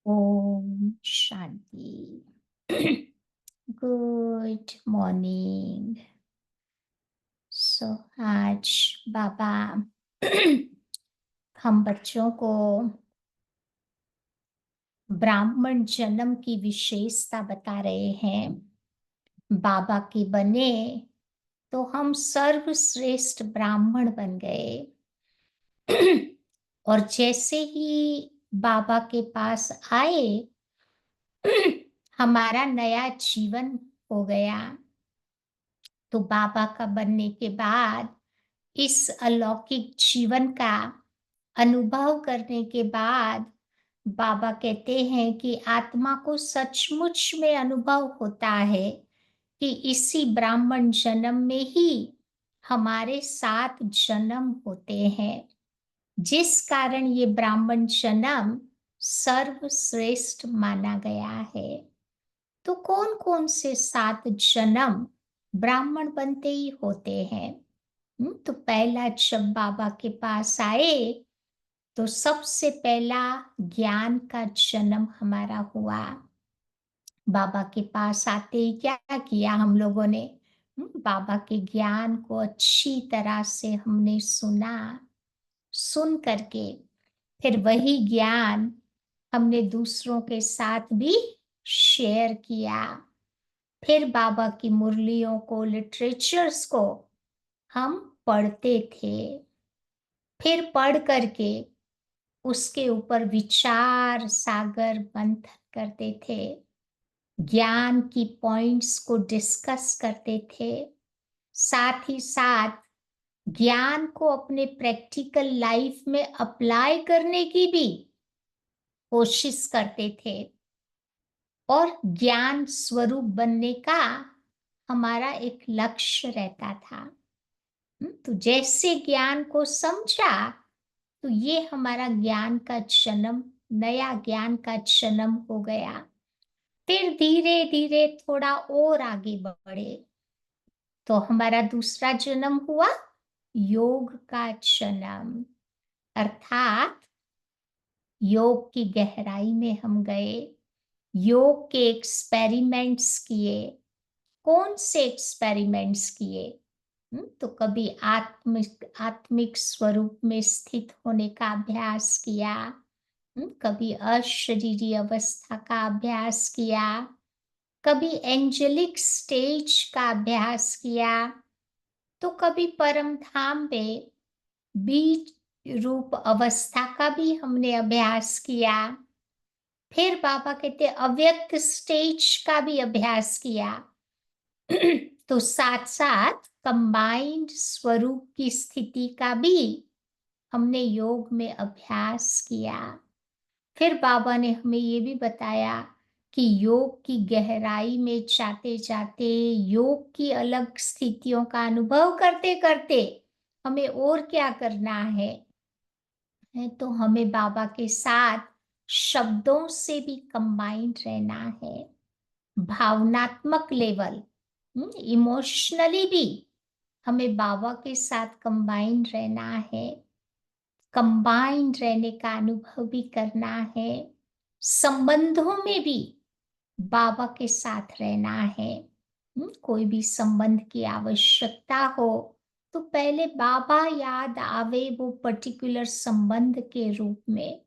Om Shanti. Good morning. सो आज बाबा हम बच्चों को ब्राह्मण जन्म की विशेषता बता रहे हैं। बाबा के बने तो हम सर्वश्रेष्ठ ब्राह्मण बन गए। और जैसे ही बाबा के पास आए हमारा नया जीवन हो गया। तो बाबा का बनने के बाद इस अलौकिक जीवन का अनुभव करने के बाद बाबा कहते हैं कि आत्मा को सचमुच में अनुभव होता है कि इसी ब्राह्मण जन्म में ही हमारे 7 जन्म होते हैं, जिस कारण ये ब्राह्मण जन्म सर्वश्रेष्ठ माना गया है। तो कौन कौन से 7 जन्म ब्राह्मण बनते ही होते हैं? तो पहला जब बाबा के पास आए तो सबसे पहला ज्ञान का जन्म हमारा हुआ। बाबा के पास आते ही क्या किया हम लोगों ने? बाबा के ज्ञान को अच्छी तरह से हमने सुना। सुन करके फिर वही ज्ञान हमने दूसरों के साथ भी शेयर किया। फिर बाबा की मुरलियों को, लिटरेचर्स को हम पढ़ते थे। फिर पढ़ करके उसके ऊपर विचार सागर मंथन करते थे, ज्ञान की पॉइंट्स को डिस्कस करते थे। साथ ही साथ ज्ञान को अपने प्रैक्टिकल लाइफ में अप्लाई करने की भी कोशिश करते थे। और ज्ञान स्वरूप बनने का हमारा एक लक्ष्य रहता था। तो जैसे ज्ञान को समझा तो ये हमारा ज्ञान का जन्म, नया ज्ञान का जन्म हो गया। फिर धीरे धीरे थोड़ा और आगे बढ़े तो हमारा दूसरा जन्म हुआ योग का जन्म। अर्थात योग की गहराई में हम गए, योग के एक्सपेरिमेंट्स किए। कौन से एक्सपेरिमेंट्स किए? तो कभी आत्मिक स्वरूप में स्थित होने का अभ्यास किया, कभी अशरीरी अवस्था का अभ्यास किया, कभी एंजेलिक स्टेज का अभ्यास किया, तो कभी परम धाम में बीज रूप अवस्था का भी हमने अभ्यास किया। फिर बाबा कहते अव्यक्त स्टेज का भी अभ्यास किया। तो साथ साथ कंबाइंड स्वरूप की स्थिति का भी हमने योग में अभ्यास किया। फिर बाबा ने हमें ये भी बताया कि योग की गहराई में जाते जाते, योग की अलग स्थितियों का अनुभव करते करते हमें और क्या करना है? तो हमें बाबा के साथ शब्दों से भी कंबाइंड रहना है। भावनात्मक लेवल, इमोशनली भी हमें बाबा के साथ कंबाइंड रहना है। कंबाइंड रहने का अनुभव भी करना है। संबंधों में भी बाबा के साथ रहना है। कोई भी संबंध की आवश्यकता हो तो पहले बाबा याद आवे, वो पर्टिकुलर संबंध के रूप में।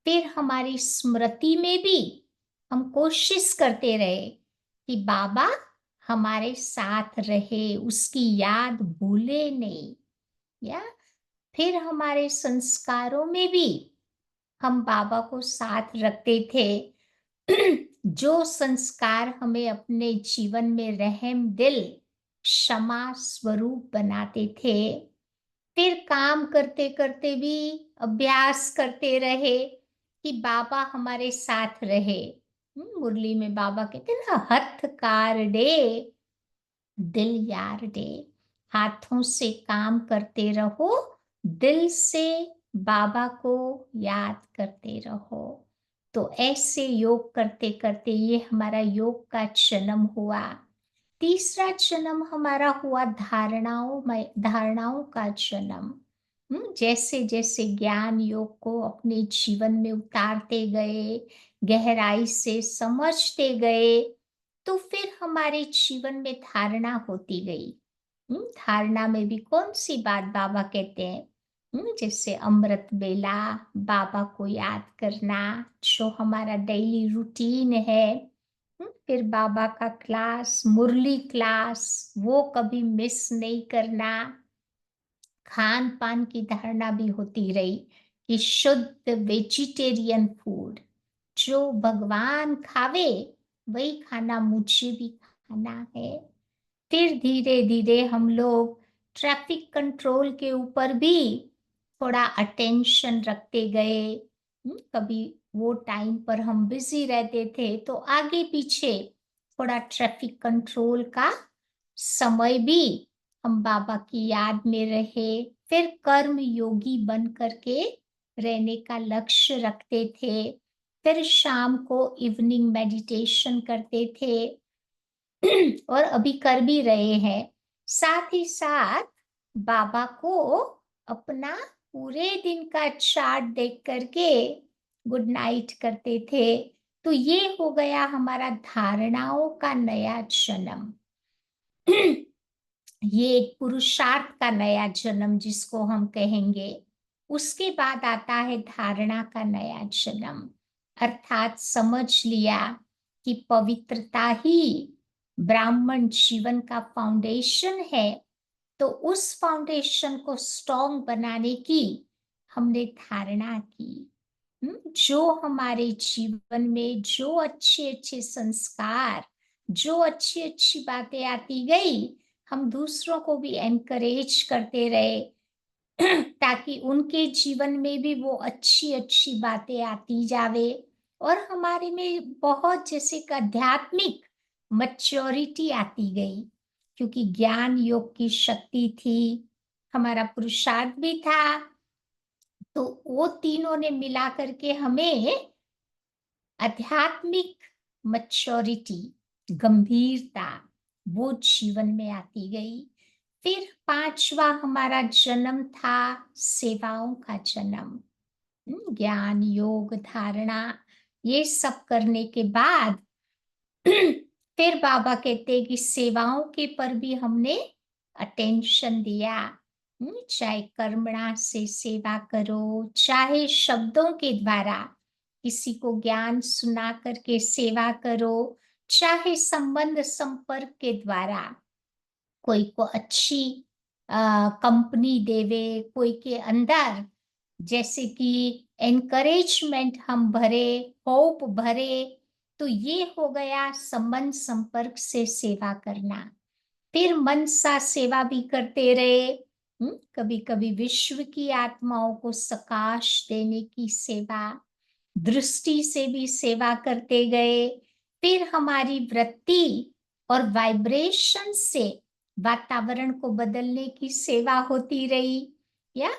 फिर हमारी स्मृति में भी हम कोशिश करते रहे कि बाबा हमारे साथ रहे, उसकी याद भूले नहीं। या फिर हमारे संस्कारों में भी हम बाबा को साथ रखते थे। जो संस्कार हमें अपने जीवन में रहम दिल, क्षमा स्वरूप बनाते थे। फिर काम करते करते भी अभ्यास करते रहे कि बाबा हमारे साथ रहे। मुरली में बाबा कहते ना, हथ कार डे दिल यार डे। हाथों से काम करते रहो, दिल से बाबा को याद करते रहो। तो ऐसे योग करते करते ये हमारा योग का जन्म हुआ। तीसरा जन्म हमारा हुआ धारणाओं का जन्म। जैसे जैसे ज्ञान योग को अपने जीवन में उतारते गए, गहराई से समझते गए, तो फिर हमारे जीवन में धारणा होती गई। धारणा में भी कौन सी बात बाबा कहते हैं, जैसे अमृत वेला, बाबा को याद करना, जो हमारा डेली रूटीन है। फिर बाबा का क्लास, मुरली क्लास, वो कभी मिस नहीं करना। खान पान की धारणा भी होती रही कि शुद्ध वेजिटेरियन फूड, जो भगवान खावे वही खाना मुझे भी खाना है। फिर धीरे धीरे हम लोग ट्रैफिक कंट्रोल के ऊपर भी थोड़ा अटेंशन रखते गए। कभी वो टाइम पर हम बिजी रहते थे तो आगे पीछे थोड़ा ट्रैफिक कंट्रोल का समय भी हम बाबा की याद में रहे। फिर कर्म योगी बन करके रहने का लक्ष्य रखते थे। फिर शाम को इवनिंग मेडिटेशन करते थे और अभी कर भी रहे हैं। साथ ही साथ बाबा को अपना पूरे दिन का चार्ट देख करके गुड नाइट करते थे। तो ये हो गया हमारा धारणाओं का नया जन्म। ये एक पुरुषार्थ का नया जन्म जिसको हम कहेंगे। उसके बाद आता है धारणा का नया जन्म, अर्थात समझ लिया कि पवित्रता ही ब्राह्मण जीवन का फाउंडेशन है। तो उस फाउंडेशन को स्ट्रॉन्ग बनाने की हमने धारणा की। जो हमारे जीवन में जो अच्छे अच्छे संस्कार, जो अच्छी अच्छी बातें आती गई, हम दूसरों को भी एनकरेज करते रहे ताकि उनके जीवन में भी वो अच्छी अच्छी बातें आती जावे और हमारे में बहुत जैसे एक आध्यात्मिक मैच्योरिटी आती गई, क्योंकि ज्ञान योग की शक्ति थी, हमारा पुरुषार्थ भी था। तो वो तीनों ने मिला करके हमें आध्यात्मिक मैच्योरिटी, गंभीरता, वो जीवन में आती गई। फिर पांचवा हमारा जन्म था सेवाओं का जन्म। ज्ञान योग धारणा ये सब करने के बाद फिर बाबा कहते हैं कि सेवाओं के पर भी हमने अटेंशन दिया। चाहे कर्मणा से सेवा करो, चाहे शब्दों के द्वारा किसी को ज्ञान सुना करके सेवा करो, चाहे संबंध संपर्क के द्वारा कोई को अच्छी कंपनी देवे, कोई के अंदर जैसे कि एनकरेजमेंट हम भरे, होप भरे। तो ये हो गया संबंध संपर्क से सेवा करना। फिर मन सा सेवा भी करते रहे। कभी कभी विश्व की आत्माओं को सकाश देने की सेवा, दृष्टि से भी सेवा करते गए। फिर हमारी वृत्ति और वाइब्रेशन से वातावरण को बदलने की सेवा होती रही। या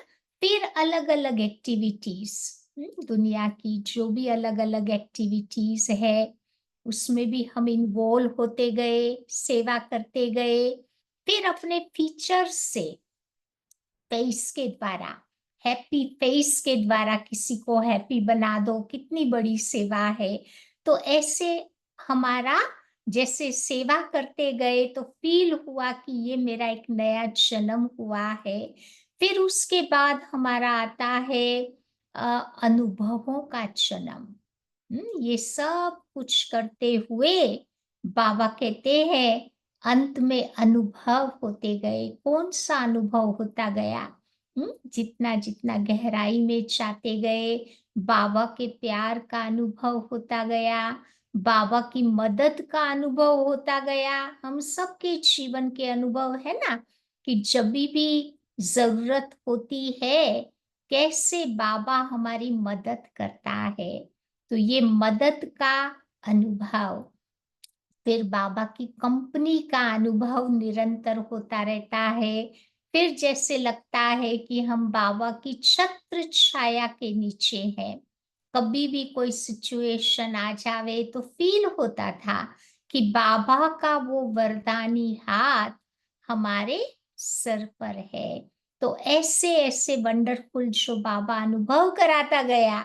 फिर अलग अलग एक्टिविटीज, दुनिया की जो भी अलग अलग एक्टिविटीज है उसमें भी हम इन्वॉल्व होते गए, सेवा करते गए। फिर अपने फीचर्स से, फेस के द्वारा, हैप्पी फेस के द्वारा किसी को हैप्पी बना दो, कितनी बड़ी सेवा है। तो ऐसे हमारा जैसे सेवा करते गए तो फील हुआ कि ये मेरा एक नया जन्म हुआ है। फिर उसके बाद हमारा आता है अनुभवों का जन्म। ये सब कुछ करते हुए बाबा कहते हैं अंत में अनुभव होते गए। कौन सा अनुभव होता गया? जितना जितना गहराई में जाते गए, बाबा के प्यार का अनुभव होता गया, बाबा की मदद का अनुभव होता गया। हम सबके जीवन के अनुभव है ना कि जब भी जरूरत होती है कैसे बाबा हमारी मदद करता है। तो ये मदद का अनुभव, फिर बाबा की कंपनी का अनुभव निरंतर होता रहता है। फिर जैसे लगता है कि हम बाबा की छत्र छाया के नीचे हैं। कभी भी कोई सिचुएशन आ जावे तो फील होता था कि बाबा का वो वरदानी हाथ हमारे सर पर है। तो ऐसे ऐसे वंडरफुल जो बाबा अनुभव कराता गया,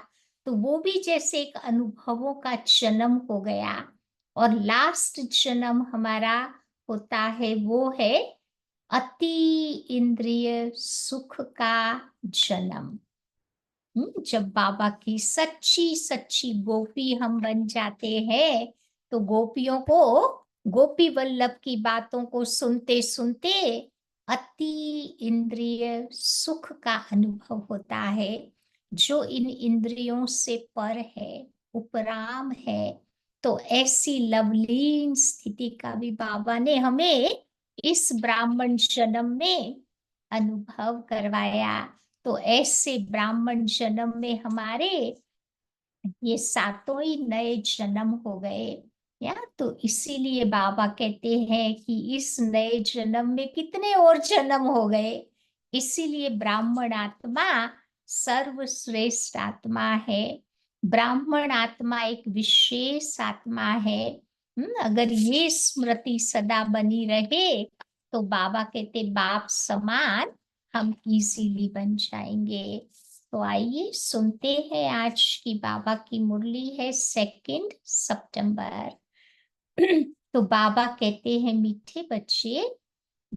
तो वो भी जैसे एक अनुभवों का जन्म हो गया। और लास्ट जन्म हमारा होता है, वो है अति इंद्रिय सुख का जन्म। जब बाबा की सच्ची सच्ची गोपी हम बन जाते हैं, तो गोपियों को, गोपी वल्लभ की बातों को सुनते सुनते अति इंद्रिय सुख का अनुभव होता है, जो इन इंद्रियों से पर है, उपराम है। तो ऐसी लवलीन स्थिति का भी बाबा ने हमें इस ब्राह्मण जन्म में अनुभव करवाया। तो ऐसे ब्राह्मण जन्म में हमारे ये सातों ही नए जन्म हो गए। या तो इसीलिए बाबा कहते हैं कि इस नए जन्म में कितने और जन्म हो गए। इसीलिए ब्राह्मण आत्मा सर्वश्रेष्ठ आत्मा है। ब्राह्मण आत्मा एक विशेष आत्मा है। अगर ये स्मृति सदा बनी रहे, तो बाबा कहते बाप समान हम इजीली बन जाएंगे। तो आइए सुनते हैं, आज की बाबा की मुरली है 2 सितंबर। तो बाबा कहते हैं, मीठे बच्चे,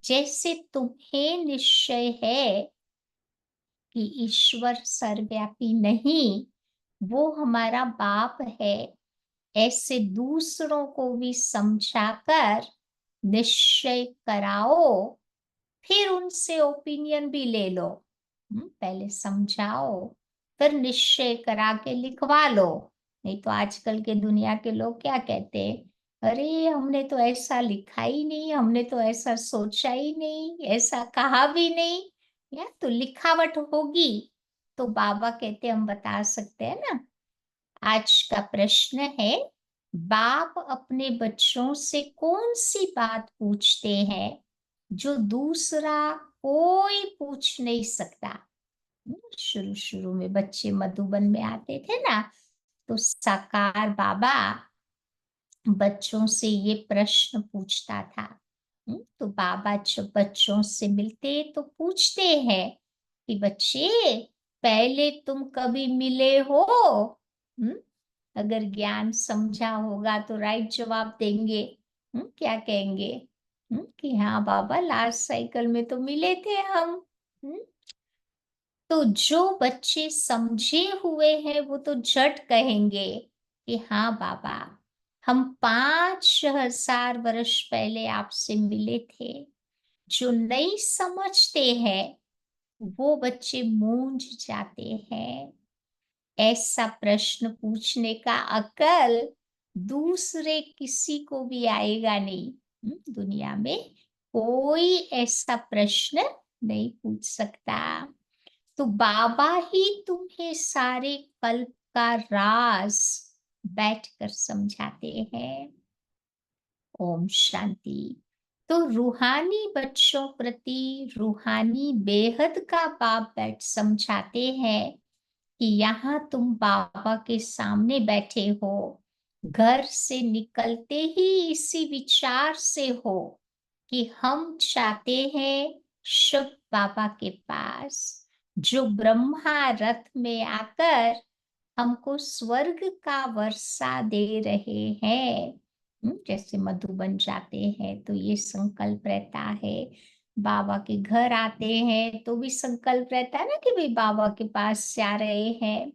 जैसे तुम्हें निश्चय है कि ईश्वर सर्वव्यापी नहीं, वो हमारा बाप है, ऐसे दूसरों को भी समझाकर निश्चय कराओ, फिर उनसे ओपिनियन भी ले लो। पहले समझाओ, फिर निश्चय करा के लिखवा लो। नहीं तो आजकल के दुनिया के लोग क्या कहते हैं, अरे हमने तो ऐसा लिखा ही नहीं, हमने तो ऐसा सोचा ही नहीं, ऐसा कहा भी नहीं। या तो लिखावट होगी, तो बाबा कहते हम बता सकते हैं ना। आज का प्रश्न है, बाप अपने बच्चों से कौन सी बात पूछते हैं जो दूसरा कोई पूछ नहीं सकता। शुरू शुरू में बच्चे मधुबन में आते थे ना, तो साकार बाबा बच्चों से ये प्रश्न पूछता था। तो बाबा जब बच्चों से मिलते तो पूछते हैं कि बच्चे, पहले तुम कभी मिले हो? हम्म, अगर ज्ञान समझा होगा तो राइट जवाब देंगे। क्या कहेंगे? कि हाँ बाबा, लास्ट साइकिल में तो मिले थे हम। हम्म, तो जो बच्चे समझे हुए हैं वो तो झट कहेंगे कि हाँ बाबा, हम 5000 वर्ष पहले आपसे मिले थे। जो नहीं समझते हैं, वो बच्चे मूंझ जाते हैं। ऐसा प्रश्न पूछने का अकल दूसरे किसी को भी आएगा नहीं। दुनिया में कोई ऐसा प्रश्न नहीं पूछ सकता। तो बाबा ही तुम्हें सारे कल्प का राज बैठकर समझाते हैं। ओम शांति। तो रूहानी बच्चों प्रति रूहानी बेहद का बाप बैठ समझाते हैं कि यहाँ तुम बाबा के सामने बैठे हो, घर से निकलते ही इसी विचार से हो कि हम चाहते हैं शिव बाबा के पास, जो ब्रह्मा रथ में आकर हमको स्वर्ग का वर्षा दे रहे हैं। जैसे मधुबन जाते हैं तो ये संकल्प रहता है, बाबा के घर आते हैं तो भी संकल्प रहता है ना कि भाई बाबा के पास जा रहे हैं।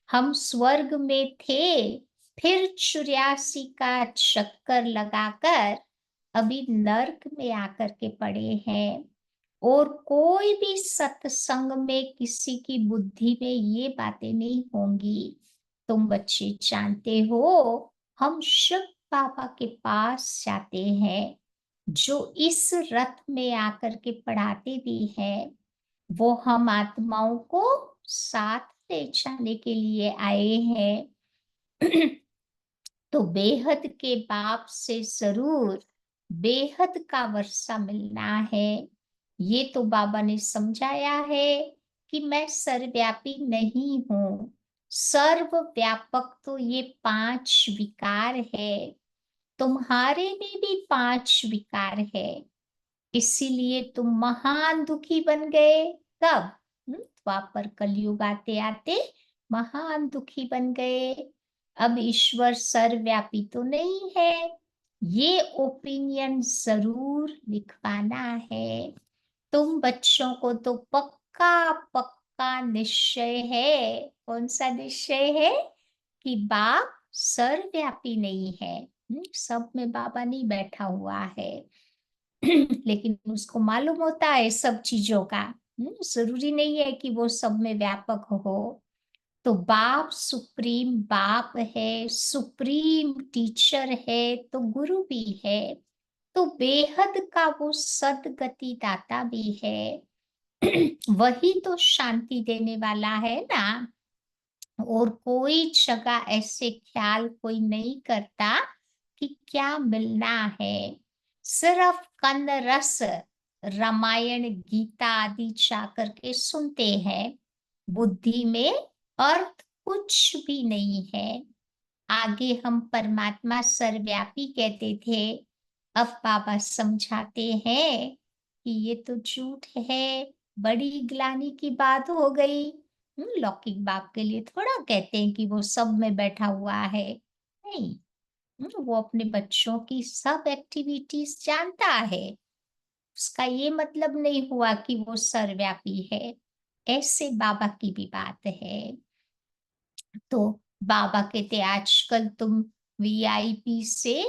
हम स्वर्ग में थे, फिर 84 का चक्कर लगाकर अभी नर्क में आकर के पड़े हैं। और कोई भी सत्संग में किसी की बुद्धि में ये बातें नहीं होंगी। तुम बच्चे जानते हो, हम शिव बाबा के पास जाते हैं, जो इस रथ में आकर के पढ़ाते भी हैं। वो हम आत्माओं को साथ ले जाने के लिए आए हैं। तो बेहद के बाप से जरूर बेहद का वर्षा मिलना है। ये तो बाबा ने समझाया है कि मैं सर्वव्यापी नहीं हूँ। सर्वव्यापक तो ये 5 विकार है। तुम्हारे में भी 5 विकार है। इसीलिए तुम महान दुखी बन गए। कब? द्वापर कलयुग आते आते महान दुखी बन गए। अब ईश्वर सर्वव्यापी तो नहीं है, ये ओपिनियन जरूर लिखवाना है। तुम बच्चों को तो पक्का पक्का निश्चय है। कौन सा निश्चय है? कि बाप सर्वव्यापी नहीं है। सब में बाबा नहीं बैठा हुआ है। लेकिन उसको मालूम होता है सब चीजों का। जरूरी नहीं है कि वो सब में व्यापक हो। तो बाप सुप्रीम बाप है, सुप्रीम टीचर है, तो गुरु भी है, तो बेहद का वो सदगति दाता भी है। वही तो शांति देने वाला है ना। और कोई जगह ऐसे ख्याल कोई नहीं करता कि क्या मिलना है। सिर्फ कन्न रस रामायण गीता आदि जा करके सुनते हैं। बुद्धि में अर्थ कुछ भी नहीं है। आगे हम परमात्मा सर्वव्यापी कहते थे, अब बाबा समझाते हैं कि ये तो झूठ है। बड़ी ग्लानि की बात हो गई। लौकिक बाप के लिए थोड़ा कहते हैं कि वो सब में बैठा हुआ है। नहीं। वो अपने बच्चों की सब एक्टिविटीज जानता है। उसका ये मतलब नहीं हुआ कि वो सर्वव्यापी है। ऐसे बाबा की भी बात है। तो बाबा कहते आजकल तुम वीआईपी से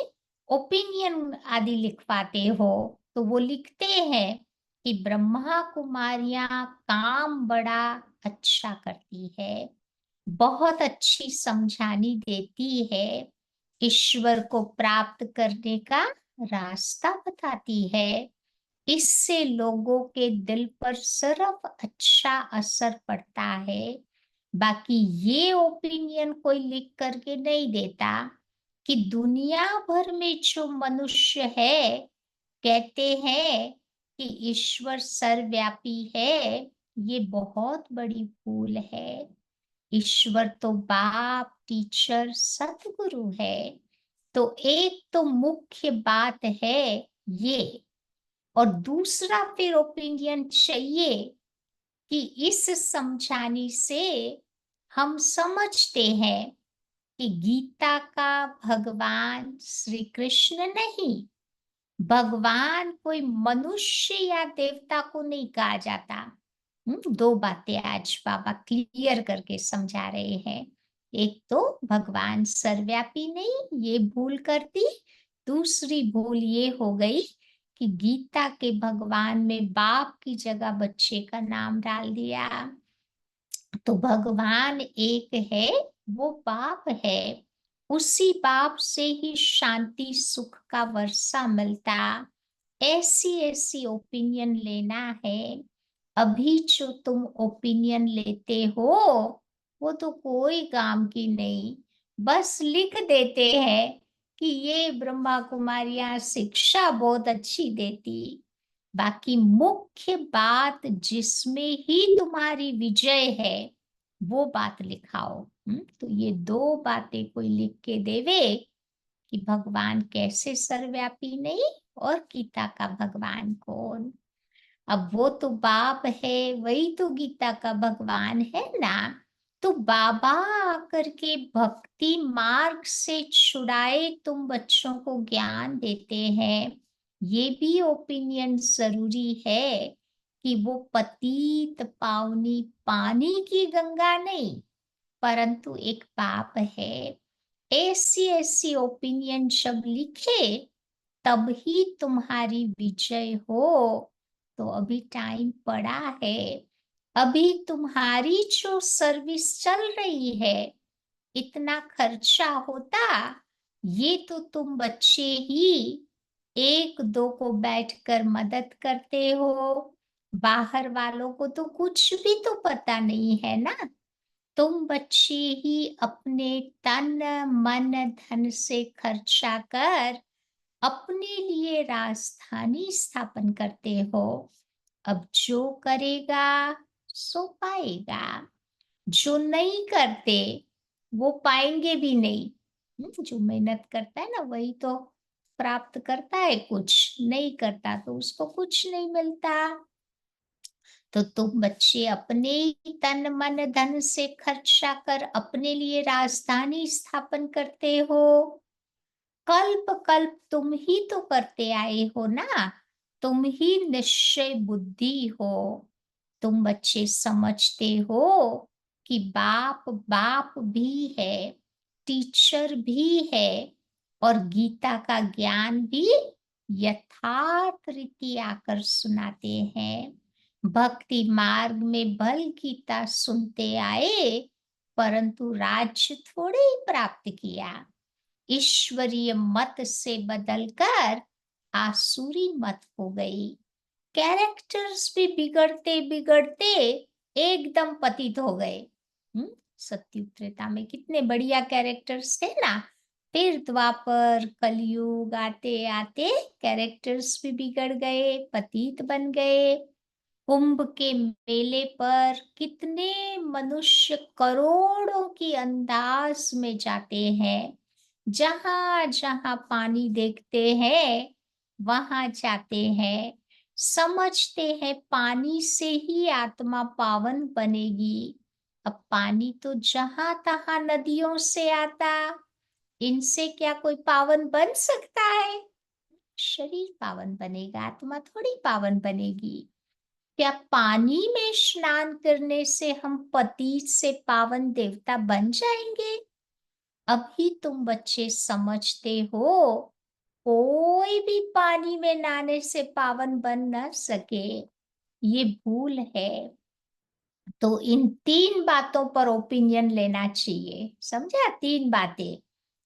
ओपिनियन आदि लिखवाते हो। तो वो लिखते हैं कि ब्रह्मा कुमारियां काम बड़ा अच्छा करती है, बहुत अच्छी समझानी देती है, ईश्वर को प्राप्त करने का रास्ता बताती है। इससे लोगों के दिल पर सिर्फ अच्छा असर पड़ता है। बाकी ये ओपिनियन कोई लिख करके नहीं देता कि दुनिया भर में जो मनुष्य है कहते हैं कि ईश्वर सर्वव्यापी है। ये बहुत बड़ी भूल है। ईश्वर तो बाप टीचर सतगुरु है। तो एक तो मुख्य बात है ये। और दूसरा फिर ओपिनियन चाहिए कि इस समझाने से हम समझते हैं कि गीता का भगवान श्री कृष्ण नहीं, भगवान कोई मनुष्य या देवता को नहीं कहा जाता। दो बातें आज बाबा क्लियर करके समझा रहे हैं। एक तो भगवान सर्वव्यापी नहीं, ये भूल कर दी। दूसरी भूल ये हो गई कि गीता के भगवान में बाप की जगह बच्चे का नाम डाल दिया। तो भगवान एक है, वो बाप है। उसी बाप से ही शांति सुख का वर्षा मिलता। ऐसी ऐसी ओपिनियन लेना है। अभी जो तुम ओपिनियन लेते हो वो तो कोई काम की नहीं। बस लिख देते हैं कि ये ब्रह्मा कुमारियां शिक्षा बहुत अच्छी देती। बाकी मुख्य बात जिसमें ही तुम्हारी विजय है वो बात लिखाओ। तो ये दो बातें कोई लिख के देवे कि भगवान कैसे सर्वव्यापी नहीं और गीता का भगवान कौन। अब वो तो बाप है, वही तो गीता का भगवान है ना। तो बाबा आकर के भक्ति मार्ग से छुड़ाए तुम बच्चों को ज्ञान देते हैं। ये भी ओपिनियन जरूरी है कि वो पतित पावनी पानी की गंगा नहीं, परंतु एक बाप है। ऐसी ऐसी ओपिनियन जब लिखे तब ही तुम्हारी विजय हो। तो अभी टाइम पड़ा है। अभी तुम्हारी जो सर्विस चल रही है, इतना खर्चा होता, ये तो तुम बच्चे ही एक दो को बैठकर मदद करते हो। बाहर वालों को तो कुछ भी तो पता नहीं है ना। तुम बच्चे ही अपने तन मन धन से खर्चा कर अपने लिए राजधानी स्थापन करते हो। अब जो करेगा सो पाएगा, जो नहीं करते वो पाएंगे भी नहीं। जो मेहनत करता है ना वही तो प्राप्त करता है कुछ, नहीं करता तो उसको कुछ नहीं मिलता। तो तुम बच्चे अपने ही तन मन धन से खर्चा कर अपने लिए राजधानी स्थापन करते हो। कल्प कल्प तुम ही तो करते आए हो ना, तुम ही निश्चय बुद्धि हो। तुम बच्चे समझते हो कि बाप बाप भी है, टीचर भी है, और गीता का ज्ञान भी यथार्थ रीति आकर सुनाते हैं। भक्ति मार्ग में भल गीता सुनते आए, परंतु राज्य थोड़े ही प्राप्त किया। ईश्वरीय मत से बदलकर आसुरी मत हो गई। कैरेक्टर्स भी बिगड़ते बिगड़ते एकदम पतित हो गए। सत्युग त्रेता में कितने बढ़िया कैरेक्टर्स थे ना, फिर द्वापर कलयुग आते आते कैरेक्टर्स भी बिगड़ गए, पतित बन गए। कुंभ के मेले पर कितने मनुष्य करोड़ों की अंदाज में जाते हैं, जहां जहां पानी देखते हैं वहां जाते हैं, समझते हैं पानी से ही आत्मा पावन बनेगी। अब पानी तो जहां तहां नदियों से आता, इनसे क्या कोई पावन बन सकता है? शरीर पावन बनेगा, आत्मा थोड़ी पावन बनेगी। क्या पानी में स्नान करने से हम पतित से पावन देवता बन जाएंगे? अभी तुम बच्चे समझते हो कोई भी पानी में नहाने से पावन बन न सके, ये भूल है। तो इन तीन बातों पर ओपिनियन लेना चाहिए, समझा? तीन बातें।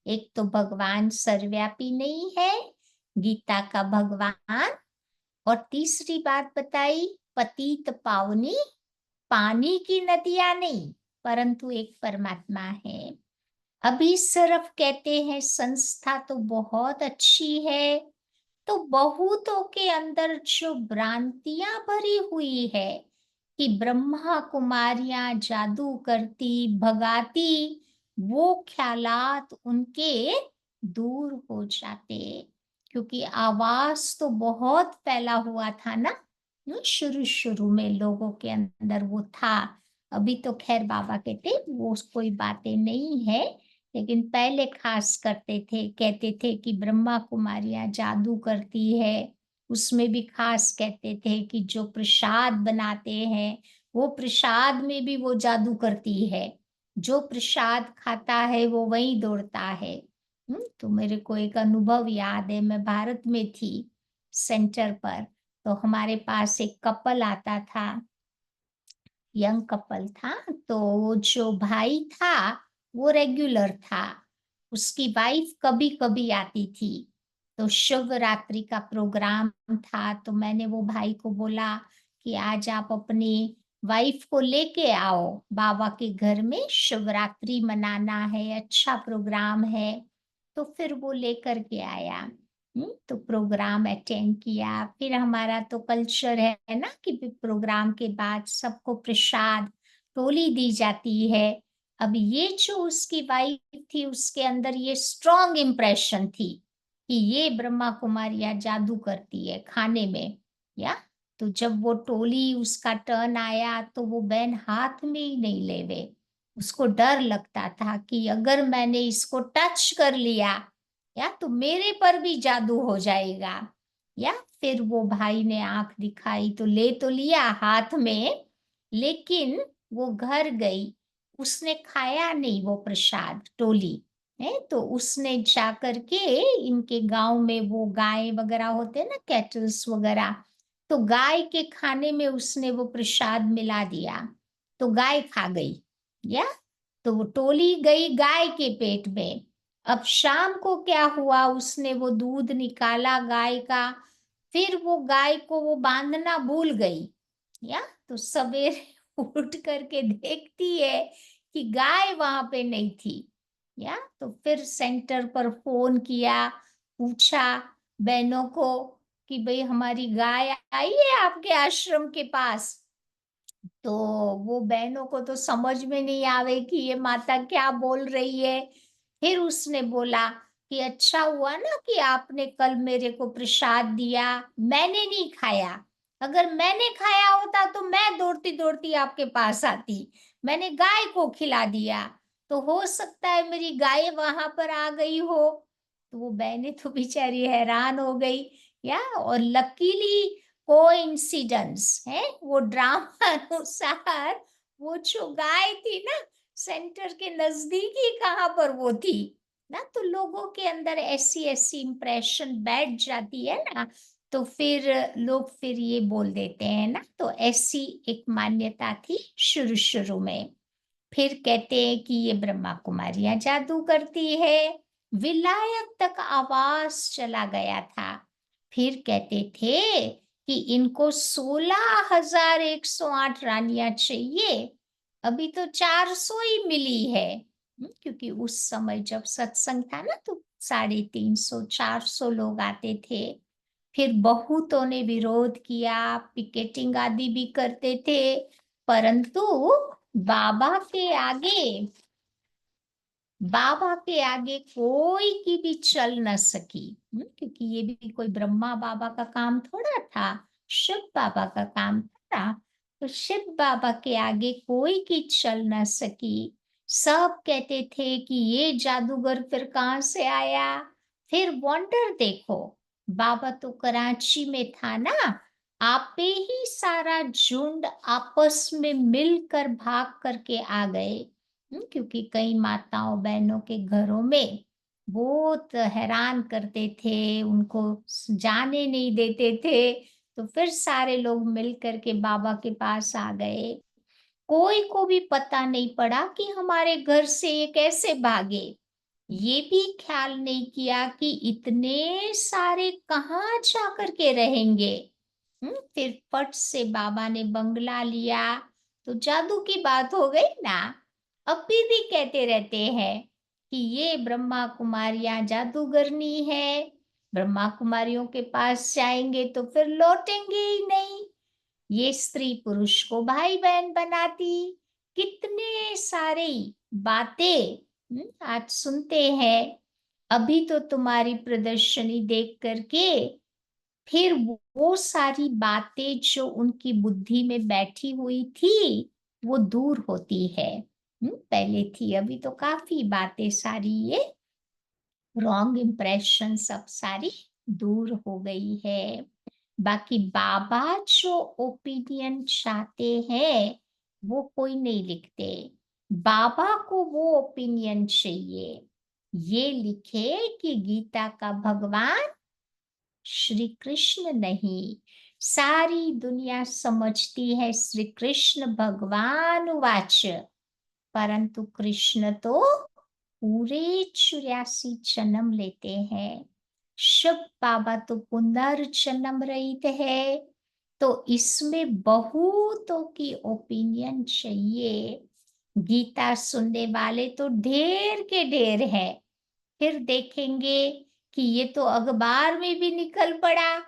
एक तो भगवान सर्वव्यापी नहीं है, गीता का भगवान। और तीसरी बात बताई, पतित पावनी पानी की नदियां नहीं, परंतु एक परमात्मा है। अभी सिर्फ कहते हैं संस्था तो बहुत अच्छी है, तो बहुतों के अंदर जो भ्रांतियां भरी हुई है कि ब्रह्मा कुमारियां जादू करती भगाती, वो ख्यालात उनके दूर हो जाते। क्योंकि आवाज तो बहुत फैला हुआ था ना, शुरू शुरू में लोगों के अंदर वो था। अभी तो खैर बाबा कहते वो कोई बातें नहीं है, लेकिन पहले खास करते थे, कहते थे कि ब्रह्मा कुमारियां जादू करती है। उसमें भी खास कहते थे कि जो प्रसाद बनाते हैं, वो प्रसाद में भी वो जादू करती है। जो प्रसाद खाता है वो वहीं दौड़ता है। तो मेरे को एक अनुभव याद है, मैं भारत में थी सेंटर पर, तो हमारे पास एक कपल आता था, यंग कपल था। तो वो जो भाई था वो रेगुलर था, उसकी वाइफ कभी कभी आती थी। तो शिवरात्रि का प्रोग्राम था, तो मैंने वो भाई को बोला कि आज आप अपनी वाइफ को लेके आओ, बाबा के घर में शिवरात्रि मनाना है, अच्छा प्रोग्राम है। तो फिर वो लेकर के आया। तो प्रोग्राम अटेंड किया। फिर हमारा तो कल्चर है ना कि प्रोग्राम के बाद सबको प्रसाद टोली दी जाती है। अब ये जो उसकी वाइफ थी, उसके अंदर ये स्ट्रॉन्ग इम्प्रेशन थी कि ये ब्रह्मा कुमारियां जादू करती है खाने में, या तो जब वो टोली उसका टर्न आया तो वो बहन हाथ में ही नहीं लेवे। उसको डर लगता था कि अगर मैंने इसको टच कर लिया या तो मेरे पर भी जादू हो जाएगा। या फिर वो भाई ने आंख दिखाई तो ले तो लिया हाथ में, लेकिन वो घर गई, उसने खाया नहीं वो प्रसाद टोली है। तो उसने जा करके इनके गांव में वो गाय वगैरह होते हैं ना, कैटल्स वगैरह, तो गाय के खाने में उसने वो प्रसाद मिला दिया, तो गाय खा गई। या तो वो टोली गई गाय के पेट में। अब शाम को क्या हुआ, उसने वो दूध निकाला गाय का, फिर वो गाय को वो बांधना भूल गई। या तो सवेरे उठ करके देखती है कि गाय वहां पे नहीं थी। या तो फिर सेंटर पर फोन किया, पूछा बहनों को कि भाई हमारी गाय आई है आपके आश्रम के पास। तो वो बहनों को तो समझ में नहीं आवे कि ये माता क्या बोल रही है। फिर उसने बोला कि अच्छा हुआ ना कि आपने कल मेरे को प्रसाद दिया, मैंने नहीं खाया। अगर मैंने खाया होता तो मैं दौड़ती-दौड़ती आपके पास आती। मैंने गाय को खिला दिया, तो हो सकता है मेरी गाय वहाँ पर आ गई हो। तो वो बहनें तो बेचारी हैरान हो गई, या और लकीली कोइंसिडेंस है, वो ड्रामा अनुसार वो जो गाय थी ना, सेंटर के नज़दीक ही कहाँ पर वो थी। ना तो लोगों के अंदर ऐसी-ऐसी इम्प्रेशन बैठ जाती है ना, तो फिर लोग फिर ये बोल देते हैं ना, तो ऐसी एक मान्यता थी शुरू-शुरू में। फिर कहते हैं कि ये ब्रह्मा कुमारियाँ जादू करती है, विलायत तक आवाज़ चला गया था। फिर कहते थे कि इनको 16,108 रानियाँ चाहिए, अभी तो 400 ही मिली है। क्योंकि उस समय जब सत्संग था ना तो 350 400 लोग आते थे। फिर बहुतों ने विरोध किया, पिकेटिंग आदि भी करते थे, परंतु बाबा के आगे बाबा के आगे कोई की भी चल न सकी। क्योंकि ये भी कोई ब्रह्मा बाबा का काम थोड़ा था, शिव बाबा का काम था। तो शिव बाबा के आगे कोई की चल न सकी। सब कहते थे कि ये जादूगर फिर कहाँ से आया। फिर वंडर देखो, बाबा तो कराची में था ना, आपे ही सारा झुंड आपस में मिलकर भाग करके आ गए। क्योंकि कई माताओं बहनों के घरों में बहुत हैरान करते थे, उनको जाने नहीं देते थे, तो फिर सारे लोग मिल कर के बाबा के पास आ गए। कोई को भी पता नहीं पड़ा कि हमारे घर से ये कैसे भागे। ये भी ख्याल नहीं किया कि इतने सारे कहाँ जा कर के रहेंगे। फिर फट से बाबा ने बंगला लिया, तो जादू की बात हो गई ना। अभी भी कहते रहते हैं कि ये ब्रह्मा कुमारियां जादूगरनी है, ब्रह्मा कुमारियों के पास जाएंगे तो फिर लौटेंगे ही नहीं, ये स्त्री पुरुष को भाई बहन बनाती। कितने सारे बातें आज सुनते हैं। अभी तो तुम्हारी प्रदर्शनी देख करके फिर वो सारी बातें जो उनकी बुद्धि में बैठी हुई थी, वो दूर होती है। पहले थी, अभी तो काफी बातें सारी ये रॉन्ग इम्प्रेशन सब सारी दूर हो गई है। बाकी बाबा जो ओपिनियन चाहते हैं वो कोई नहीं लिखते। बाबा को वो ओपिनियन चाहिए, ये लिखे कि गीता का भगवान श्री कृष्ण नहीं। सारी दुनिया समझती है श्री कृष्ण भगवान वाच, परंतु कृष्ण तो पूरे 84 जन्म लेते हैं। शिव बाबा तो पुनर्जन्म रहित है। तो इसमें बहुतों की ओपिनियन चाहिए। गीता सुनने वाले तो ढेर के ढेर है। फिर देखेंगे कि ये तो अखबार में भी निकल पड़ा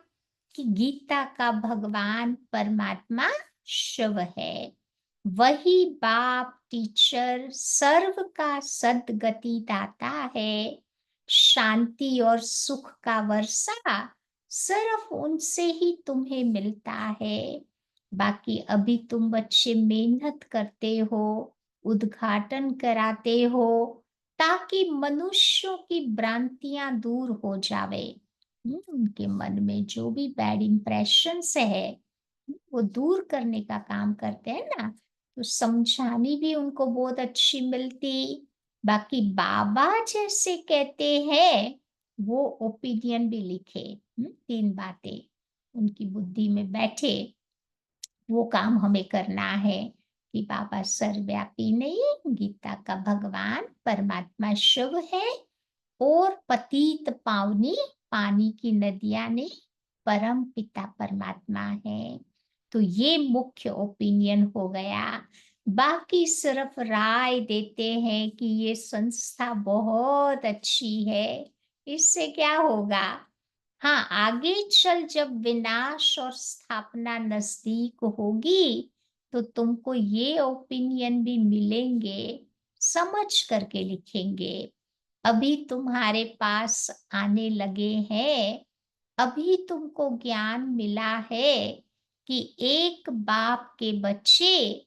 कि गीता का भगवान परमात्मा शिव है। वही बाप टीचर सर्व का सद्गति दाता है। शांति और सुख का वर्षा सिर्फ उनसे ही तुम्हें मिलता है। बाकी अभी तुम बच्चे मेहनत करते हो, उद्घाटन कराते हो, ताकि मनुष्यों की भ्रांतियां दूर हो जावे। उनके मन में जो भी बैड इम्प्रेशंस है वो दूर करने का काम करते हैं ना, तो समझानी भी उनको बहुत अच्छी मिलती। बाकी बाबा जैसे कहते हैं वो ओपिनियन भी लिखे। 3 बातें उनकी बुद्धि में बैठे, वो काम हमें करना है कि बाबा सर्वव्यापी नहीं, गीता का भगवान परमात्मा शिव है, और पतित पावनी पानी की नदियां ने परम पिता परमात्मा है। तो ये मुख्य ओपिनियन हो गया। बाकी सिर्फ राय देते हैं कि ये संस्था बहुत अच्छी है, इससे क्या होगा। हाँ, आगे चल जब विनाश और स्थापना नजदीक होगी तो तुमको ये ओपिनियन भी मिलेंगे, समझ करके लिखेंगे। अभी तुम्हारे पास आने लगे हैं, अभी तुमको ज्ञान मिला है कि एक बाप के बच्चे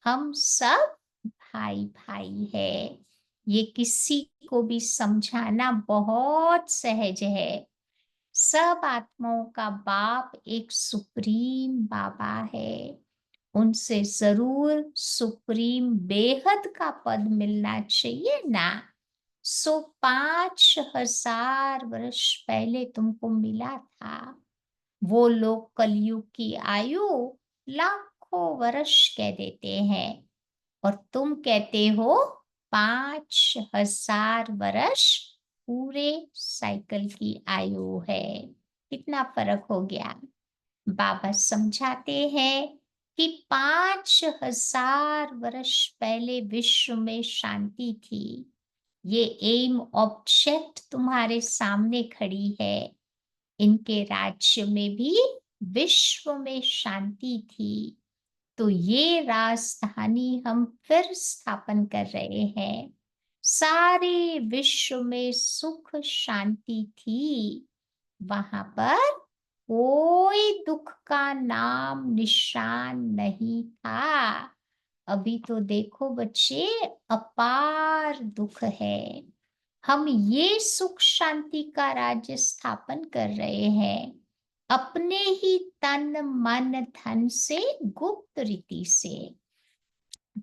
हम सब भाई भाई है। ये किसी को भी समझाना बहुत सहज है। सब आत्माओं का बाप एक सुप्रीम बाबा है। उनसे जरूर सुप्रीम बेहद का पद मिलना चाहिए ना। सो 5,000 वर्ष पहले तुमको मिला था। वो लोग कलयुग की आयु लाखों वर्ष कह देते हैं और तुम कहते हो 5,000 वर्ष पूरे साइकिल की आयु है। कितना फर्क हो गया। बाबा समझाते हैं कि 5,000 वर्ष पहले विश्व में शांति थी। ये एम ऑब्जेक्ट तुम्हारे सामने खड़ी है। इनके राज्य में भी विश्व में शांति थी। तो ये राजधानी हम फिर स्थापन कर रहे हैं। सारे विश्व में सुख शांति थी। वहां पर कोई दुख का नाम निशान नहीं था। अभी तो देखो बच्चे, अपार दुख है। हम ये सुख शांति का राज्य स्थापन कर रहे हैं अपने ही तन मन धन से, गुप्त रीति से।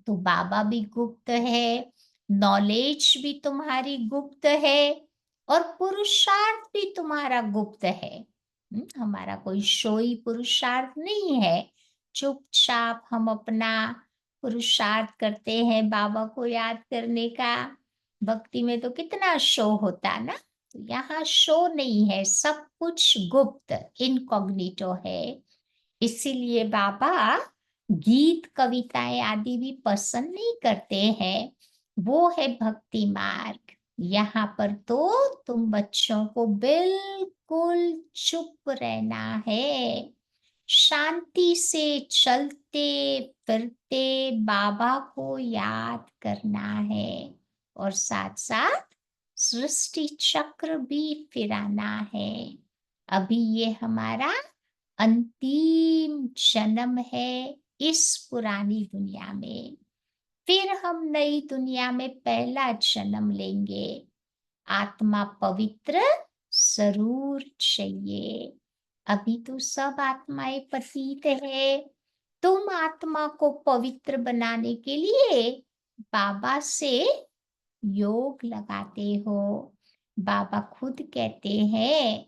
तो बाबा भी गुप्त है, नॉलेज भी तुम्हारी गुप्त है और पुरुषार्थ भी तुम्हारा गुप्त है। हमारा कोई शोई पुरुषार्थ नहीं है। चुपचाप हम अपना पुरुषार्थ करते हैं बाबा को याद करने का। भक्ति में तो कितना शो होता ना। तो यहाँ शो नहीं है, सब कुछ गुप्त इनकॉग्निटो है। इसीलिए बाबा गीत कविताएं आदि भी पसंद नहीं करते हैं। वो है भक्ति मार्ग। यहाँ पर तो तुम बच्चों को बिल्कुल चुप रहना है। शांति से चलते फिरते बाबा को याद करना है और साथ साथ सृष्टि चक्र भी फिराना है। अभी ये हमारा अंतिम जन्म है इस पुरानी दुनिया में। फिर हम नई दुनिया में पहला जन्म लेंगे। आत्मा पवित्र जरूर चाहिए। अभी तो सब आत्माएं पतित है। तुम आत्मा को पवित्र बनाने के लिए बाबा से योग लगाते हो। बाबा खुद कहते हैं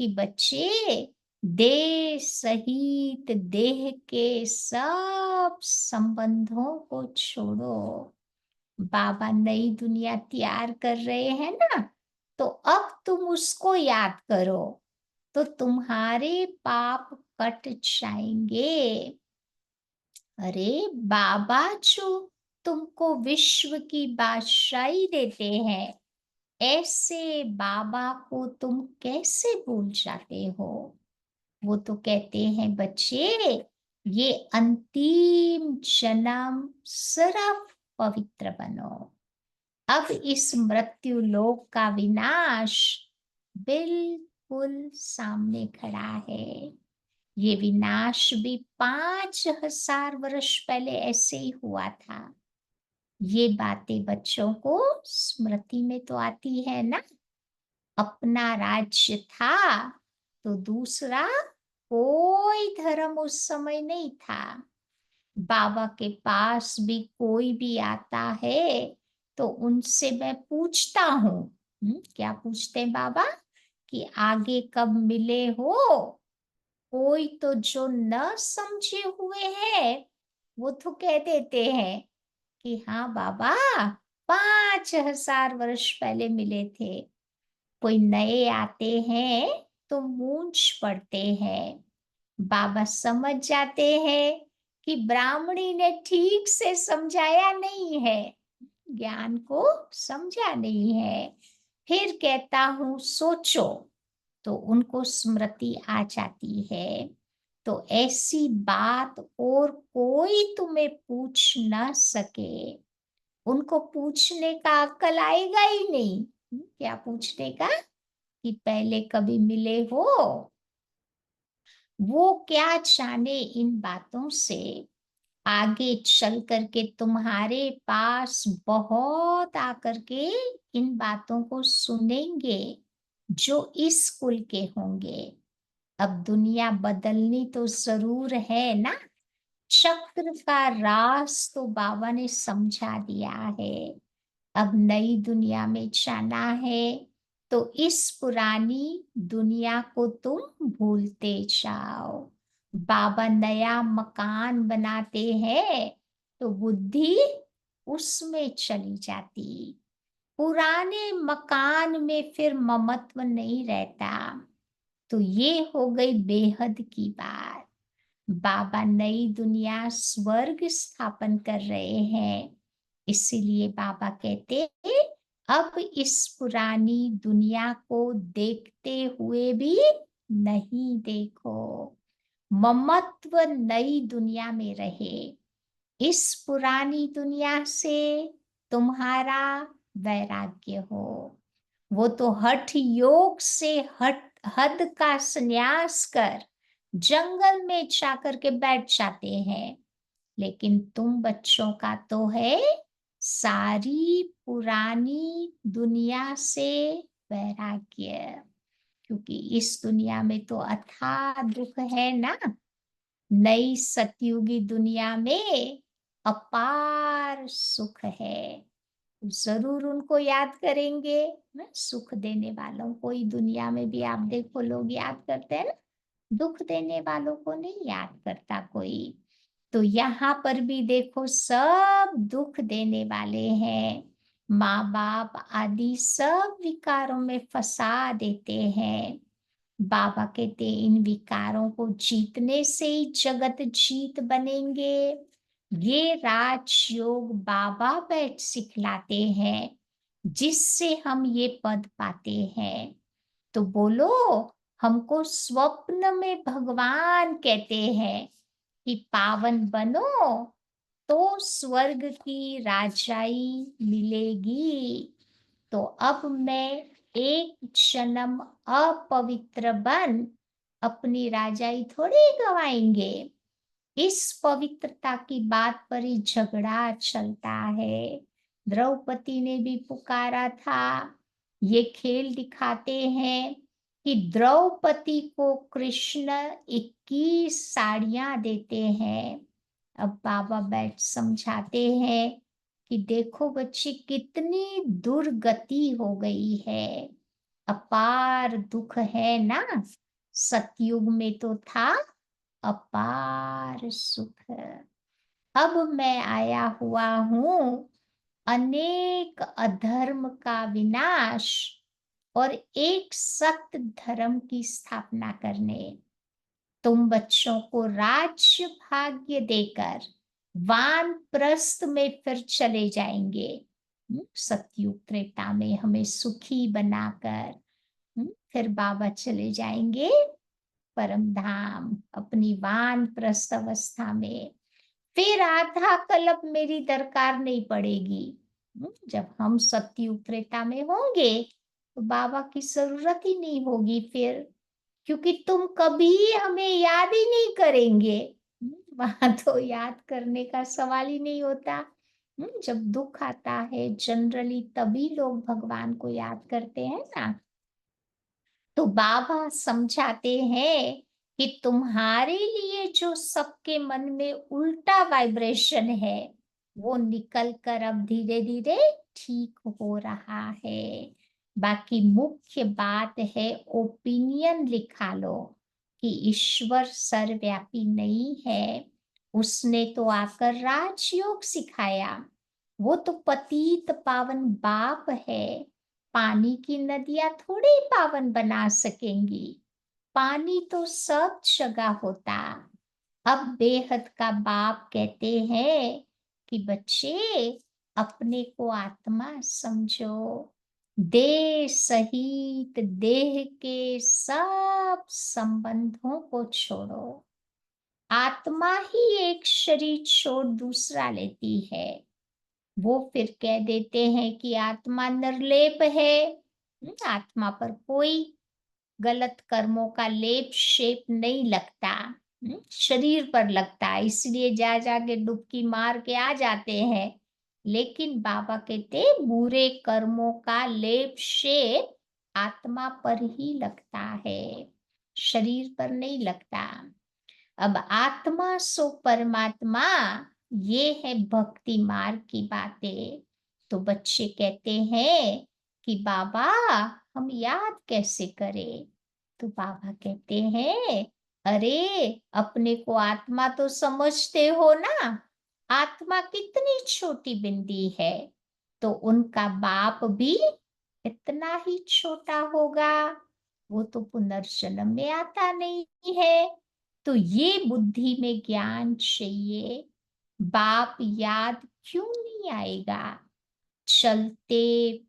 कि बच्चे, देह सहित देह के सब संबंधों को छोड़ो। बाबा नई दुनिया तैयार कर रहे हैं ना, तो अब तुम उसको याद करो तो तुम्हारे पाप कट जाएंगे। अरे बाबा जो तुमको विश्व की बादशाही देते हैं, ऐसे बाबा को तुम कैसे भूल जाते हो। वो तो कहते हैं बच्चे, ये अंतिम जन्म सिर्फ पवित्र बनो। अब इस मृत्यु लोक का विनाश बिल्कुल सामने खड़ा है। ये विनाश भी 5,000 वर्ष पहले ऐसे ही हुआ था। ये बातें बच्चों को स्मृति में तो आती है ना। अपना राज्य था तो दूसरा कोई धर्म उस समय नहीं था। बाबा के पास भी कोई भी आता है तो उनसे मैं पूछता हूँ, क्या पूछते हैं बाबा, कि आगे कब मिले हो। कोई तो जो न समझे हुए हैं वो तो कह देते हैं कि हाँ बाबा, 5,000 वर्ष पहले मिले थे। कोई नए आते हैं तो मूंझ पड़ते हैं। बाबा समझ जाते हैं कि ब्राह्मणी ने ठीक से समझाया नहीं है, ज्ञान को समझा नहीं है। फिर कहता हूँ सोचो, तो उनको स्मृति आ जाती है। तो ऐसी बात और कोई तुम्हें पूछ ना सके। उनको पूछने का अक्ल आएगा ही नहीं। क्या पूछने का? कि पहले कभी मिले हो? वो क्या जाने इन बातों से आगे चल करके तुम्हारे पास बहुत आकर के इन बातों को सुनेंगे, जो इस कुल के होंगे। अब दुनिया बदलनी तो जरूर है ना। चक्र का राज तो बाबा ने समझा दिया है। अब नई दुनिया में जाना है, तो इस पुरानी दुनिया को तुम भूलते जाओ। बाबा नया मकान बनाते हैं तो बुद्धि उसमें चली जाती। पुराने मकान में फिर ममत्व नहीं रहता। तो ये हो गई बेहद की बात। बाबा नई दुनिया स्वर्ग स्थापन कर रहे हैं। इसीलिए बाबा कहते हैं, अब इस पुरानी दुनिया को देखते हुए भी नहीं देखो। ममत्व नई दुनिया में रहे। इस पुरानी दुनिया से तुम्हारा वैराग्य हो। वो तो हठ योग से हद का संन्यास कर जंगल में जाकर के बैठ जाते हैं। लेकिन तुम बच्चों का तो है सारी पुरानी दुनिया से वैराग्य। क्योंकि इस दुनिया में तो अथाह दुख है ना। नई सतयुगी दुनिया में अपार सुख है। जरूर उनको याद करेंगे ना। सुख देने वालों को ही दुनिया में भी आप देखो लोग याद करते हैं ना। दुख देने वालों को नहीं याद करता कोई। तो यहाँ पर भी देखो सब दुख देने वाले हैं। माँ बाप आदि सब विकारों में फंसा देते हैं। बाबा कहते इन विकारों को जीतने से ही जगत जीत बनेंगे। ये राजयोग बाबा बैठ सिखलाते हैं, जिससे हम ये पद पाते हैं। तो बोलो, हमको स्वप्न में भगवान कहते हैं कि पावन बनो तो स्वर्ग की राजाई मिलेगी। तो अब मैं एक जन्म अपवित्र बन अपनी राजाई थोड़ी गवाएंगे। इस पवित्रता की बात पर ही झगड़ा चलता है। द्रौपदी ने भी पुकारा था। ये खेल दिखाते हैं कि द्रौपदी को कृष्ण 21 साड़ियां देते हैं। अब बाबा बैठ समझाते हैं कि देखो बच्चे कितनी दुर्गति हो गई है। अपार दुख है ना। सतयुग में तो था अपार सुख। अब मैं आया हुआ हूँ अनेक अधर्म का विनाश और एक सत्य धर्म की स्थापना करने। तुम बच्चों को राज्य भाग्य देकर वानप्रस्थ में फिर चले जाएंगे। सतयुग त्रेता में हमें सुखी बनाकर फिर बाबा चले जाएंगे परम धाम अपनी वानप्रस्थ अवस्था में। फिर आधा कल्प मेरी दरकार नहीं पड़ेगी। जब हम सतयुग त्रेता में होंगे तो बाबा की जरूरत ही नहीं होगी फिर। क्योंकि तुम कभी हमें याद ही नहीं करेंगे। वहां तो याद करने का सवाल ही नहीं होता। जब दुख आता है जनरली तभी लोग भगवान को याद करते हैं ना। तो बाबा समझाते हैं कि तुम्हारे लिए जो सबके मन में उल्टा वाइब्रेशन है वो निकल कर अब धीरे धीरे ठीक हो रहा है। बाकी मुख्य बात है ओपिनियन लिखा लो कि ईश्वर सर्वव्यापी नहीं है। उसने तो आकर राजयोग सिखाया। वो तो पतित पावन बाप है। पानी की नदियां थोड़ी पावन बना सकेंगी। पानी तो सब जगह होता। अब बेहद का बाप कहते हैं कि बच्चे अपने को आत्मा समझो। देह सहित देह के सब संबंधों को छोड़ो। आत्मा ही एक शरीर छोड़ दूसरा लेती है। वो फिर कह देते हैं कि आत्मा निर्लेप है। आत्मा पर कोई गलत कर्मों का लेप शेप नहीं लगता। शरीर पर लगता है, इसलिए जा जाके डुबकी मार के आ जाते हैं। लेकिन बाबा कहते बुरे कर्मों का लेप शेप आत्मा पर ही लगता है, शरीर पर नहीं लगता। अब आत्मा सो परमात्मा, ये है भक्ति मार्ग की बातें। तो बच्चे कहते हैं कि बाबा हम याद कैसे करें? तो बाबा कहते हैं, अरे अपने को आत्मा तो समझते हो ना, आत्मा कितनी छोटी बिंदी है, तो उनका बाप भी इतना ही छोटा होगा, वो तो पुनर्जन्म में आता नहीं है। तो ये बुद्धि में ज्ञान चाहिए। बाप याद क्यों नहीं आएगा? चलते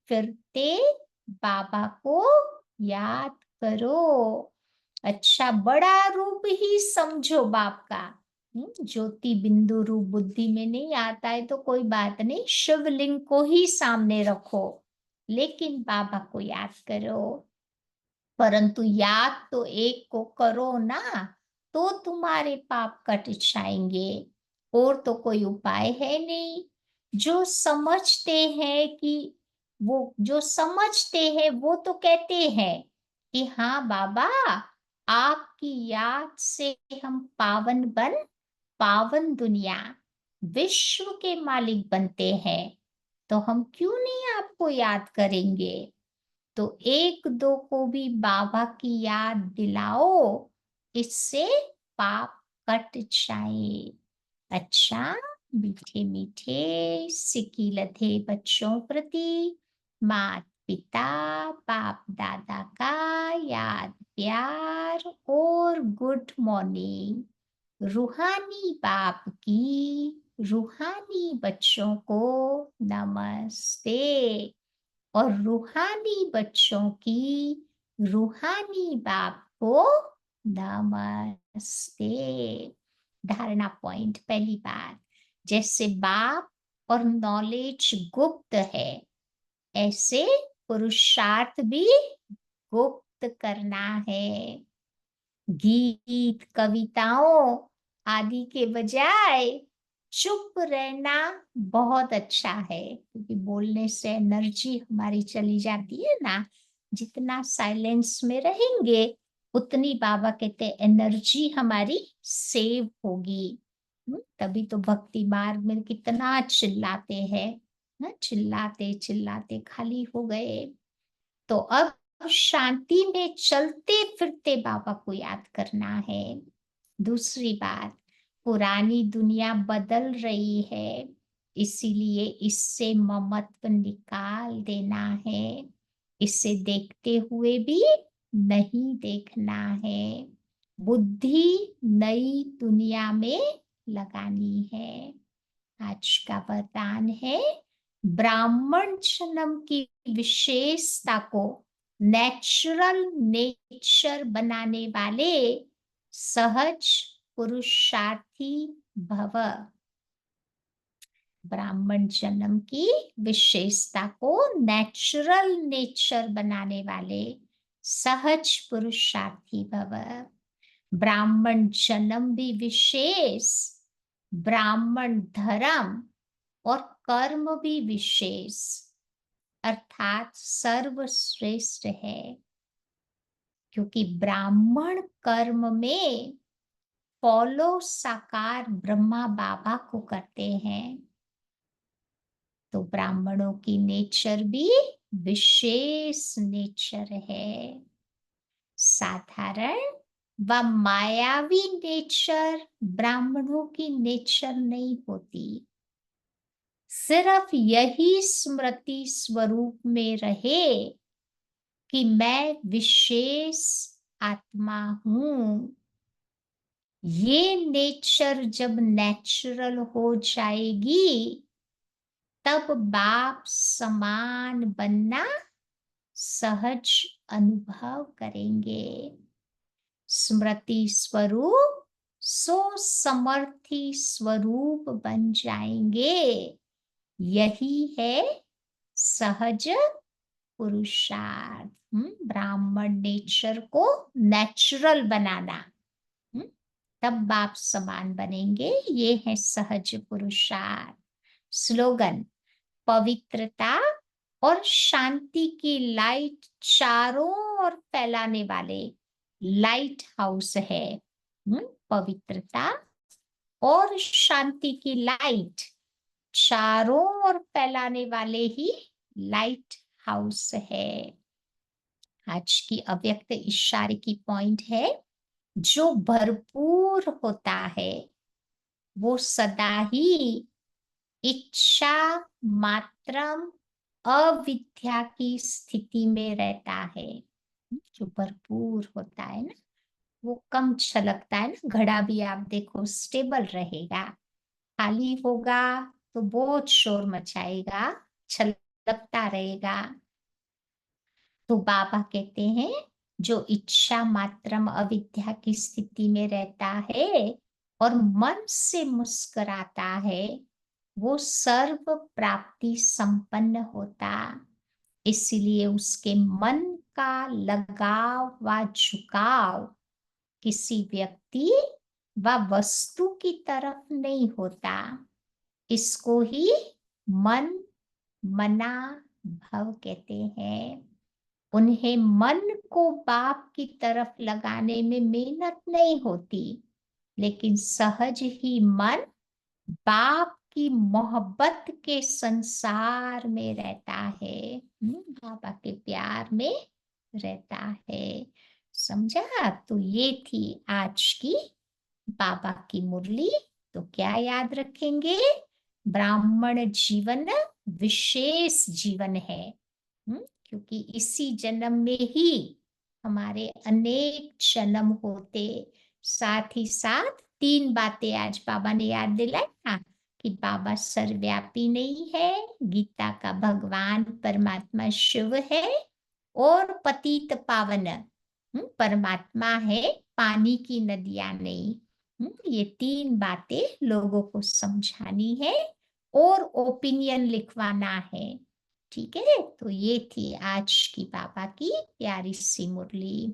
फिरते बाबा को याद करो। अच्छा, बड़ा रूप ही समझो बाप का। ज्योति बिंदु रूप बुद्धि में नहीं आता है तो कोई बात नहीं, शिवलिंग को ही सामने रखो, लेकिन बाबा को याद करो। परंतु याद तो एक को करो ना, तो तुम्हारे पाप कट जाएंगे, और तो कोई उपाय है नहीं। जो समझते हैं कि वो जो समझते हैं वो तो कहते हैं कि हाँ बाबा, आपकी याद से हम पावन दुनिया, विश्व के मालिक बनते हैं, तो हम क्यों नहीं आपको याद करेंगे? तो एक दो को भी बाबा की याद दिलाओ, इससे पाप कट जाए। अच्छा, मीठे मीठे सिक्की लधे बच्चों प्रति माता पिता बाप दादा का याद प्यार और गुड मॉर्निंग। रूहानी बाप की रूहानी बच्चों को नमस्ते, और रूहानी बच्चों की रूहानी बाप को नमस्ते। धारणा पॉइंट, पहली बात, जैसे बाप और नॉलेज गुप्त है, ऐसे पुरुषार्थ भी गुप्त करना है। गीत कविताओं आदि के बजाय चुप रहना बहुत अच्छा है, क्योंकि बोलने से एनर्जी हमारी चली जाती है ना। जितना साइलेंस में रहेंगे उतनी बाबा कहते एनर्जी हमारी सेव होगी। तभी तो भक्ति मार्ग में कितना चिल्लाते हैं ना, चिल्लाते चिल्लाते खाली हो गए। तो अब शांति में चलते फिरते बाबा को याद करना है। दूसरी बात, पुरानी दुनिया बदल रही है, इसीलिए इससे ममत्व निकाल देना है। इसे देखते हुए भी नहीं देखना है। बुद्धि नई दुनिया में लगानी है। आज का वरदान है, ब्राह्मण जन्म की विशेषता को नेचुरल नेचर बनाने वाले सहज पुरुषार्थी भव। ब्राह्मण जन्म की विशेषता को नेचुरल नेचर बनाने वाले सहज पुरुषार्थी भव। ब्राह्मण जन्म भी विशेष, ब्राह्मण धर्म और कर्म भी विशेष, अर्थात सर्वश्रेष्ठ है। क्योंकि ब्राह्मण कर्म में फॉलो साकार ब्रह्मा बाबा को करते हैं, तो ब्राह्मणों की नेचर भी विशेष नेचर है। साधारण व मायावी नेचर ब्राह्मणों की नेचर नहीं होती। सिर्फ यही स्मृति स्वरूप में रहे कि मैं विशेष आत्मा हूं, ये नेचर जब नेचुरल हो जाएगी, तब बाप समान बनना सहज अनुभव करेंगे। स्मृति स्वरूप सो समर्थी स्वरूप बन जाएंगे। यही है सहज पुरुषार्थ। ब्राह्मण नेचर को नेचुरल बनाना, हम्म, तब बाप समान बनेंगे। ये है सहज पुरुषार्थ। स्लोगन: पवित्रता और शांति की लाइट चारों ओर फैलाने वाले लाइट हाउस है। पवित्रता और शांति की लाइट चारों ओर फैलाने वाले ही लाइट हाउस है। आज की अव्यक्त इशारे की पॉइंट है, जो भरपूर होता है वो सदा ही इच्छा मात्रम अविद्या की स्थिति में रहता है। जो भरपूर होता है ना, वो कम छलकता है ना। घड़ा भी आप देखो स्टेबल रहेगा, खाली होगा तो बहुत शोर मचाएगा, छलकता रहेगा। तो बाबा कहते हैं, जो इच्छा मात्रम अविद्या की स्थिति में रहता है और मन से मुस्कुराता है, वो सर्व प्राप्ति संपन्न होता। इसलिए उसके मन का लगाव व झुकाव किसी व्यक्ति व वस्तु की तरफ नहीं होता। इसको ही मन मना भव कहते हैं। उन्हें मन को बाप की तरफ लगाने में मेहनत नहीं होती, लेकिन सहज ही मन बाप की मोहब्बत के संसार में रहता है। बाबा के प्यार में रहता है। समझा? तो ये थी आज की बाबा की मुरली। तो क्या याद रखेंगे? ब्राह्मण जीवन विशेष जीवन है, क्योंकि इसी जन्म में ही हमारे अनेक जन्म होते। साथ ही साथ 3 बातें आज बाबा ने याद दिलाई ना, कि बाबा सर्वव्यापी नहीं है, गीता का भगवान परमात्मा शिव है, और पतित पावन परमात्मा है, पानी की नदियां नहीं। ये 3 बातें लोगों को समझानी है और ओपिनियन लिखवाना है। ठीक है, तो ये थी आज की बाबा की प्यारी सी मुरली।